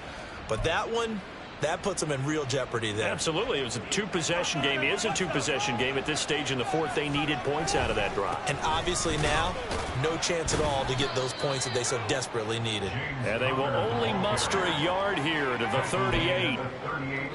C: but that one, that puts them in real jeopardy there.
E: Absolutely. It was a two-possession game. It is a two-possession game at this stage in the fourth. They needed points out of that drive.
C: And obviously now, no chance at all to get those points that they so desperately needed.
E: And they will only muster a yard here to the 38.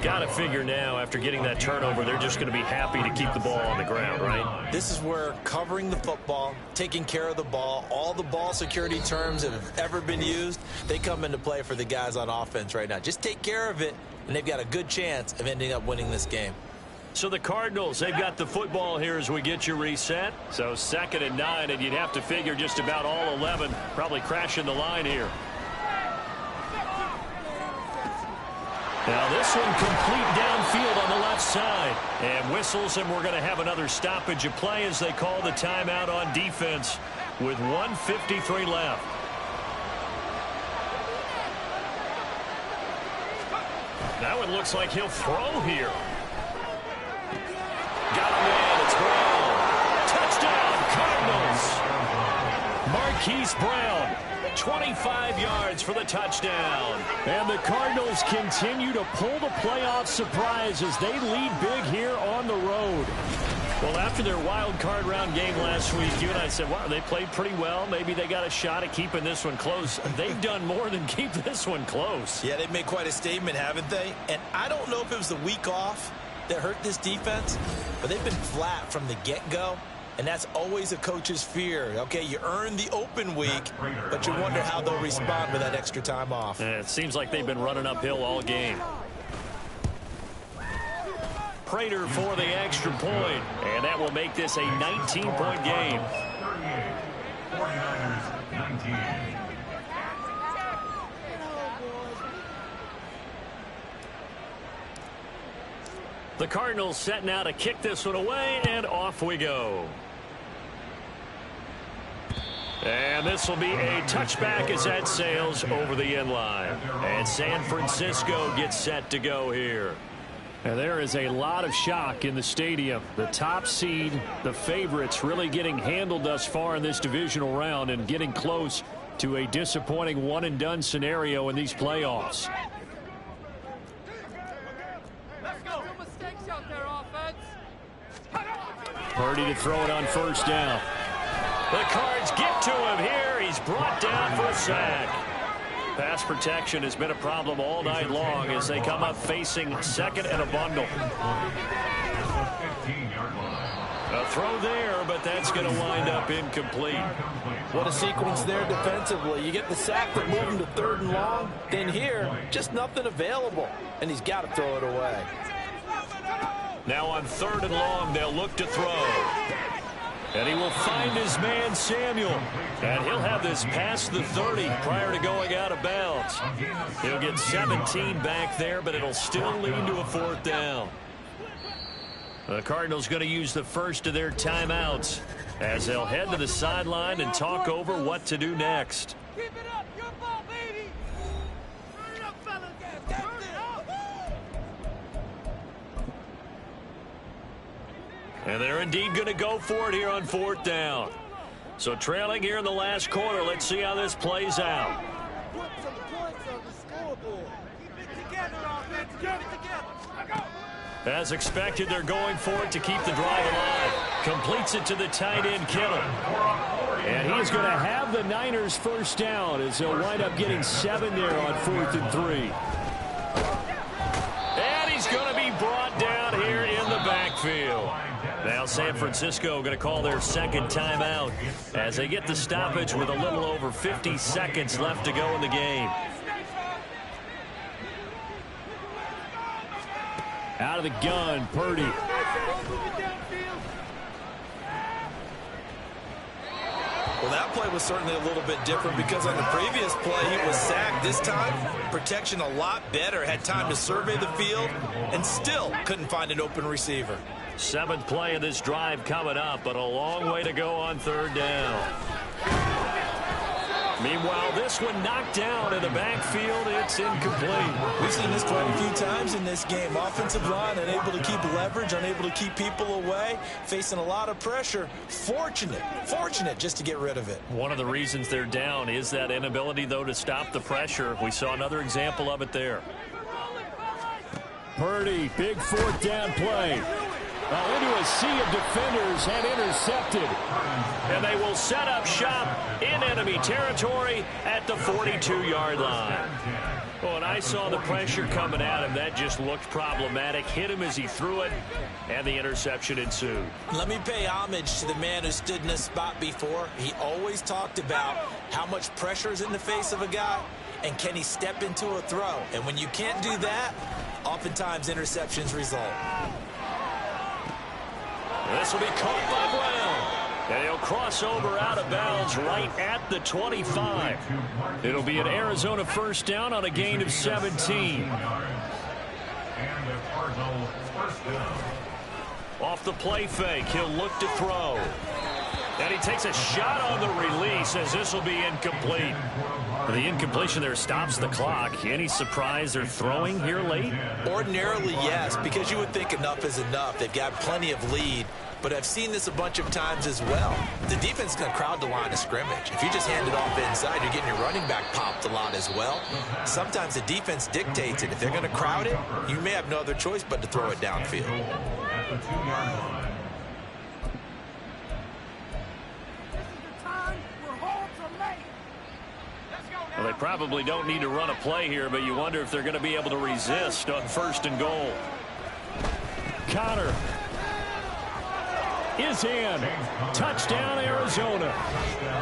E: Got to figure now, after getting that turnover, they're just going to be happy to keep the ball on the ground, right?
C: This is where covering the football, taking care of the ball, all the ball security terms that have ever been used, they come into play for the guys on offense right now. Just take care of it, and they've got a good chance of ending up winning this game.
E: So the Cardinals, they've got the football here as we get you reset. So 2nd and 9, and you'd have to figure just about all 11 probably crashing the line here. Now this one complete downfield on the left side. And whistles, and we're going to have another stoppage of play as they call the timeout on defense with 1:53 left. Now it looks like he'll throw here. Got a man. It's Brown. Touchdown, Cardinals. Marquise Brown, 25 yards for the touchdown. And the Cardinals continue to pull the playoff surprise as they lead big here on the road. Well, after their wild card round game last week, you and I said, wow, they played pretty well. Maybe they got a shot at keeping this one close. They've done more than keep this one close.
C: Yeah, they've made quite a statement, haven't they? And I don't know if it was the week off that hurt this defense, but they've been flat from the get-go, and that's always a coach's fear. Okay, you earn the open week, but you wonder how they'll respond with that extra time off.
E: It seems like they've been running uphill all game. Prater for the extra point, and that will make this a 19-point game.
D: 38, 49ers 19.
E: The Cardinals set now to kick this one away, and off we go. And this will be a touchback as that sails over the end line. And San Francisco gets set to go here. And there is a lot of shock in the stadium. The top seed, the favorites, really getting handled thus far in this divisional round and getting close to a disappointing one-and-done scenario in these playoffs. Purdy to throw it on first down. The Cards get to him here. He's brought down for a sack. Pass protection has been a problem all night long as they come up facing second and a bundle. A throw there, but that's going to wind up incomplete.
C: What a sequence there defensively. You get the sack that moved him to 3rd and long. Then here, just nothing available, and he's got to throw it away.
E: Now on 3rd and long, they'll look to throw. And he will find his man, Samuel. And he'll have this past the 30 prior to going out of bounds. He'll get 17 back there, but it'll still lead to a 4th down. The Cardinals going to use the first of their timeouts as they'll head to the sideline and talk over what to do next.
F: Keep it up. Your ball, baby. Turn it up, fellas. Turn it up.
E: And they're indeed going to go for it here on 4th down. So trailing here in the last quarter. Let's see how this plays out.
F: Put some points on the scoreboard. Keep it together, offense. Keep it together.
E: As expected, they're going for it to keep the drive alive. Completes it to the tight end, Kittle. And he's going to have the Niners first down as they'll wind up getting 7 there on 4th and 3. And he's going to be brought down here in the backfield. Now San Francisco going to call their second timeout as they get the stoppage with a little over 50 seconds left to go in the game. Out of the gun, Purdy.
C: Well, that play was certainly a little bit different because on the previous play, he was sacked. This time, protection a lot better. Had time to survey the field and still couldn't find an open receiver.
E: 7th play of this drive coming up, but a long way to go on 3rd down. Meanwhile, this one knocked down in the backfield. It's incomplete.
C: We've seen this quite a few times in this game. Offensive line unable to keep leverage, unable to keep people away, facing a lot of pressure. Fortunate just to get rid of it.
E: One of the reasons they're down is that inability, though, to stop the pressure. We saw another example of it there. Purdy, big fourth down play. Into a sea of defenders and intercepted. And they will set up shop in enemy territory at the 42-yard line. Well, when I saw the pressure coming at him, that just looked problematic. Hit him as he threw it, and the interception ensued.
C: Let me pay homage to the man who stood in this spot before. He always talked about how much pressure is in the face of a guy, and can he step into a throw. And when you can't do that, oftentimes interceptions result.
E: This will be caught by Brown. And he'll cross over out of bounds right at the 25. It'll be an Arizona first down on a gain of 17.
D: And the Cardinals first down.
E: Off the play fake, he'll look to throw. And he takes a shot on the release as this will be incomplete. The incompletion there stops the clock. Any surprise they're throwing here late?
C: Ordinarily, yes, because you would think enough is enough. They've got plenty of lead, but I've seen this a bunch of times as well. The defense is going to crowd the line of scrimmage. If you just hand it off inside, you're getting your running back popped a lot as well. Sometimes the defense dictates it. If they're going to crowd it, you may have no other choice but to throw it downfield.
D: At the 2-yard line.
E: Well, they probably don't need to run a play here, but you wonder if they're going to be able to resist on first and goal. Connor is in. Touchdown, Arizona.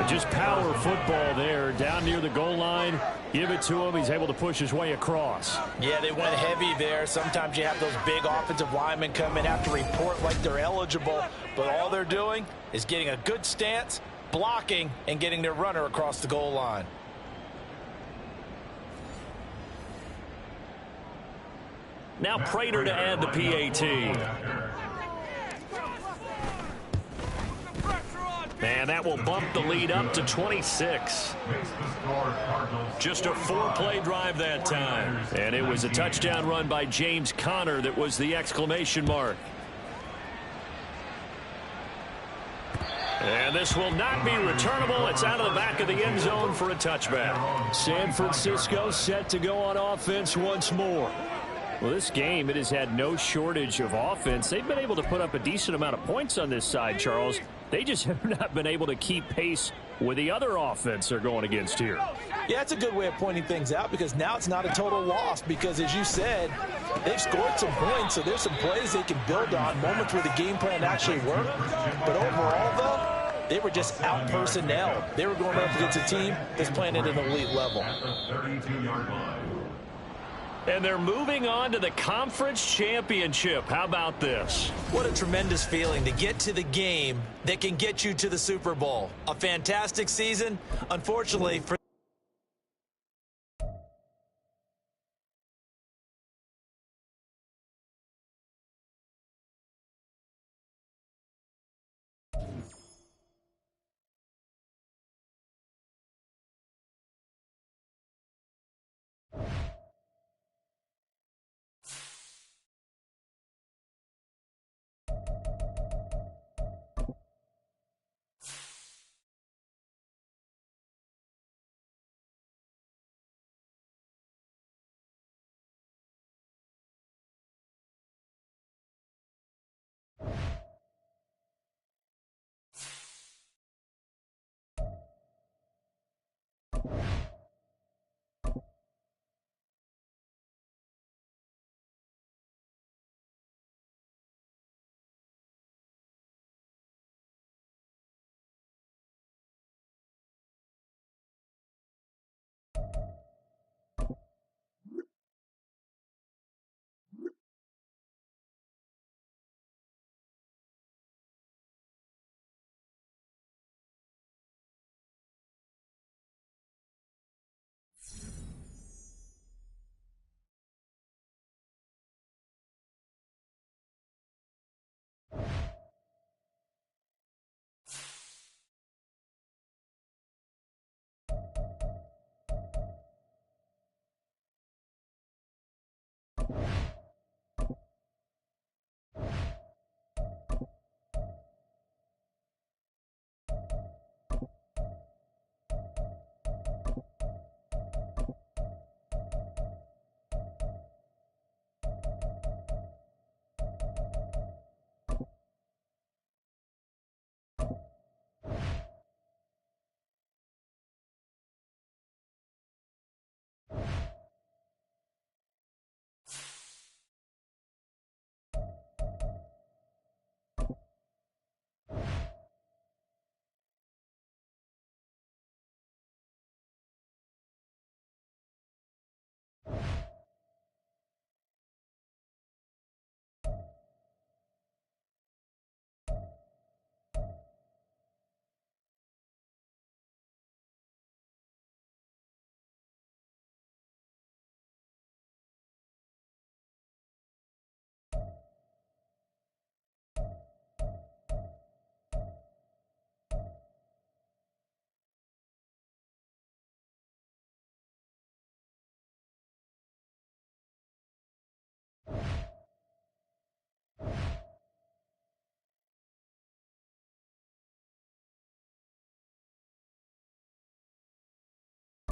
E: Just power football there down near the goal line. Give it to him. He's able to push his way across.
C: Yeah, they went heavy there. Sometimes you have those big offensive linemen come in, have to report like they're eligible, but all they're doing is getting a good stance, blocking, and getting their runner across the goal line.
E: Now Prater to add the PAT. And that will bump the lead up to 26. Just a 4-play drive that time. And it was a touchdown run by James Conner that was the exclamation mark. And this will not be returnable. It's out of the back of the end zone for a touchback. San Francisco set to go on offense once more. Well, this game, it has had no shortage of offense. They've been able to put up a decent amount of points on this side, Charles. They just have not been able to keep pace with the other offense they're going against here.
C: Yeah, it's a good way of pointing things out because now it's not a total loss because, as you said, they've scored some points, so there's some plays they can build on, moments where the game plan actually worked. But overall, though, they were just out-personnelled. They were going up against a team that's playing at an elite level.
D: At the 32-yard line.
E: And they're moving on to the conference championship. How about this?
C: What a tremendous feeling to get to the game that can get you to the Super Bowl. A fantastic season. Unfortunately, for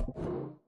D: Cardinals.